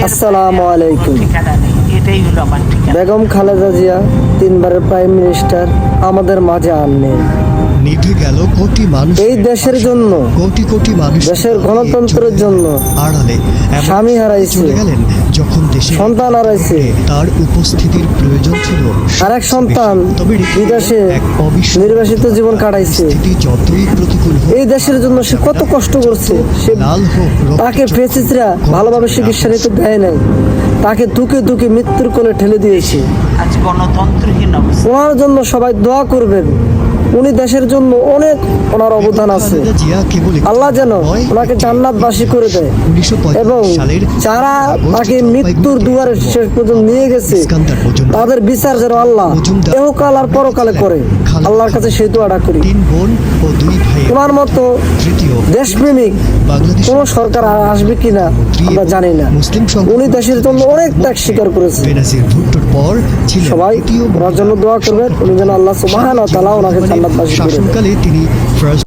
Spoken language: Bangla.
আসসালামু আলাইকুম। ঠিকানা নেই, এটাই হলো আমার ঠিকানা। বেগম খালেদা জিয়া 3 বারের প্রাইম মিনিস্টার আমাদের মাঝে আর নেই। নিভে গেল কোটি মানুষ, এই দেশের জন্য, কোটি কোটি মানুষ দেশের গণতন্ত্রের জন্য আড়ালে এমন স্বামী হারাইছে, চলে গেলেন যখন দেশে সন্তান হারাইছে, তার উপস্থিতির প্রয়োজন ছিল। আরেক সন্তান তবে বিদেশে এক অবিশ্বাস্য নির্বাসিত জীবন কাটাইছে। স্থিতি যতই প্রতিকূল হোক, এই দেশের জন্য সে কত কষ্ট করছে। সে লাল হোক তাকে ফেসিসরা ভালোভাবে চিকিৎসা নিতে দেয় নাই, তাকে দুকে দুকে মৃত্যুর কোলে ঠেলে দিয়েছে। আজ গণতন্ত্রহীন অবস্থা। ওনার জন্য সবাই দোয়া করবেন। উনি দেশের জন্য অনেক ওনার অবদান আছে। খালেদা জিয়া কেবল একটি আল্লাহ যেন নয়, ওনাকে জান্নাতবাসী করে দেয় 1945 এবং সালের যারা তাকে মৃত্যুর দুয়ারে শেষ পর্যন্ত নিয়ে গেছে ইস্কান্দার মজুমদার, তাদের বিচার যেন আল্লাহ মজুমদার, এহকাল আর পরকালে করে। আল্লাহর কাছে সেই দোয়াটা করি। 3 বোন ও 2 ভাই। ওনার মতো তৃতীয় দেশপ্রেমিক বাংলাদেশ কোন সরকার আর আসবে কিনা আমরা জানি না। মুসলিম সংখ্যা উনি দেশের জন্য অনেক ত্যাগ স্বীকার করেছে। বেনাজির ভুট্টোর পর ছিলেন সবাই দ্বিতীয় ওনার জন্য দোয়া করবেন। উনি যেন আল্লাহ সুবহানাহু ওয়া তাআলা ওনাকে জান্নাতবাসী করে দেয়। শাসনকালে তিনি ফার্স্ট